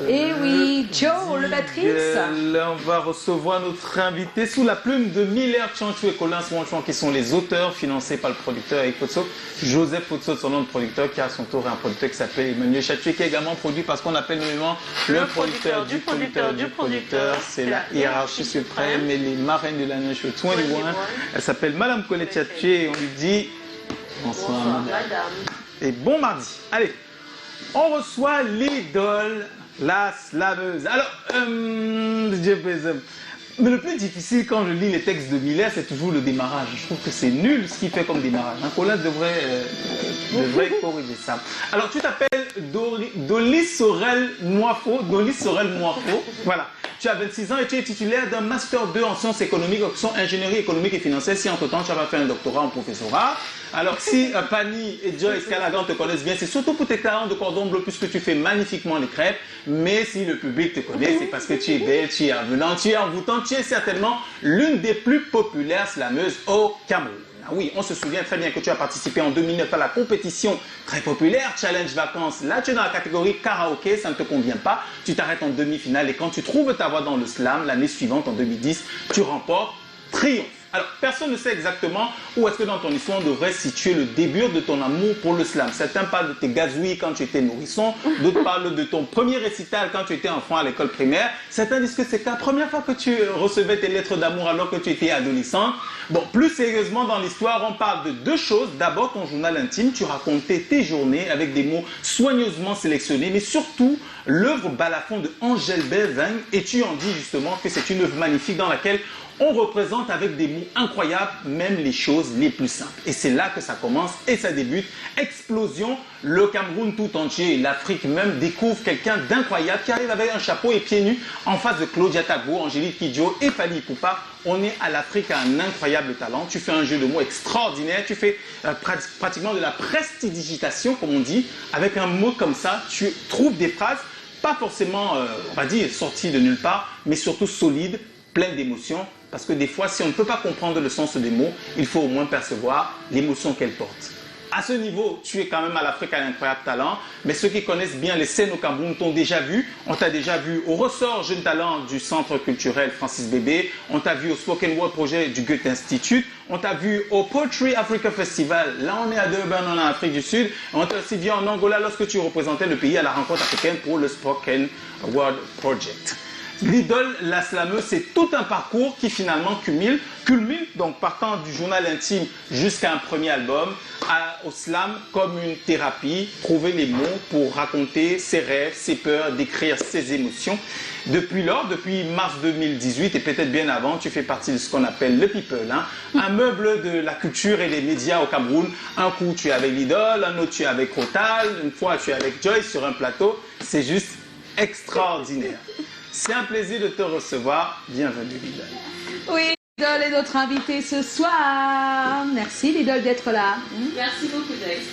Et oui, Joe, le battriste. On va recevoir notre invité sous la plume de Miller Chanchou et Colin Swanchouan, qui sont les auteurs financés par le producteur Eric Potso. Joseph Potso, son nom de producteur, qui a à son tour un producteur qui s'appelle Emmanuel Chatoué, qui est également produit par ce qu'on appelle nommément le producteur du producteur du producteur. C'est la hiérarchie suprême et les marraines de la Nation 21. Elle s'appelle Madame Colette Chatoué et on lui dit bonsoir madame. Et bon mardi. Allez, on reçoit l'idole, la slaveuse. Alors, mais le plus difficile quand je lis les textes de Miller, c'est toujours le démarrage. Je trouve que c'est nul ce qu'il fait comme démarrage. Colin devrait corriger ça. Alors, tu t'appelles Dolly Sorel Moifo. Voilà. Tu as 26 ans et tu es titulaire d'un Master 2 en sciences économiques, option ingénierie économique et financière. Si entre-temps, tu avais fait un doctorat en professorat. Alors, si Pani et Joyce Callaghan te connaissent bien, c'est surtout pour tes talents de cordon bleu puisque tu fais magnifiquement les crêpes. Mais si le public te connaît, c'est parce que tu es belle, tu es avenante, tu es envoûtante, tu es certainement l'une des plus populaires slameuses au Cameroun. Ah oui, on se souvient très bien que tu as participé en 2009 à la compétition très populaire Challenge Vacances. Là, tu es dans la catégorie karaoké, ça ne te convient pas. Tu t'arrêtes en demi-finale et quand tu trouves ta voix dans le slam, l'année suivante, en 2010, tu remportes triomphe. Alors, personne ne sait exactement où est-ce que dans ton histoire on devrait situer le début de ton amour pour le slam. Certains parlent de tes gazouilles quand tu étais nourrisson, d'autres parlent de ton premier récital quand tu étais enfant à l'école primaire. Certains disent que c'est la première fois que tu recevais tes lettres d'amour alors que tu étais adolescent. Bon, plus sérieusement dans l'histoire, on parle de deux choses. D'abord, ton journal intime, tu racontais tes journées avec des mots soigneusement sélectionnés, mais surtout l'œuvre Balafon de Angèle Belvin, et tu en dis justement que c'est une œuvre magnifique dans laquelle on représente avec des mots incroyables même les choses les plus simples. Et c'est là que ça commence et ça débute. Explosion, le Cameroun tout entier et l'Afrique même découvrent quelqu'un d'incroyable qui arrive avec un chapeau et pieds nus en face de Claudia Tagbo, Angélique Kidjo et Fally Ipupa. On est à l'Afrique à un incroyable talent. Tu fais un jeu de mots extraordinaire. Tu fais pratiquement de la prestidigitation, comme on dit. Avec un mot comme ça, tu trouves des phrases pas forcément, on va dire, sorties de nulle part, mais surtout solides, pleines d'émotions. Parce que des fois, si on ne peut pas comprendre le sens des mots, il faut au moins percevoir l'émotion qu'elles portent. À ce niveau, tu es quand même à l'Afrique à un incroyable talent, mais ceux qui connaissent bien les scènes au Cameroun t'ont déjà vu. On t'a déjà vu au Ressort Jeune Talent du Centre culturel Francis Bébé. On t'a vu au Spoken Word Projet du Goethe Institute. On t'a vu au Poetry Africa Festival. Là, on est à Durban, en Afrique du Sud. On t'a aussi vu en Angola lorsque tu représentais le pays à la rencontre africaine pour le Spoken Word Project. L'idole, la slameuse, c'est tout un parcours qui finalement culmine, donc partant du journal intime jusqu'à un premier album, au slam comme une thérapie, trouver les mots pour raconter ses rêves, ses peurs, décrire ses émotions. Depuis lors, depuis mars 2018 et peut-être bien avant, tu fais partie de ce qu'on appelle le People, un meuble de la culture et des médias au Cameroun. Un coup tu es avec l'idole, un autre tu es avec Rotal, une fois tu es avec Joyce sur un plateau. C'est juste extraordinaire. C'est un plaisir de te recevoir. Bienvenue, l'idole. Oui, l'idole est notre invité ce soir. Merci, l'idole, d'être là. Merci beaucoup, Joyce.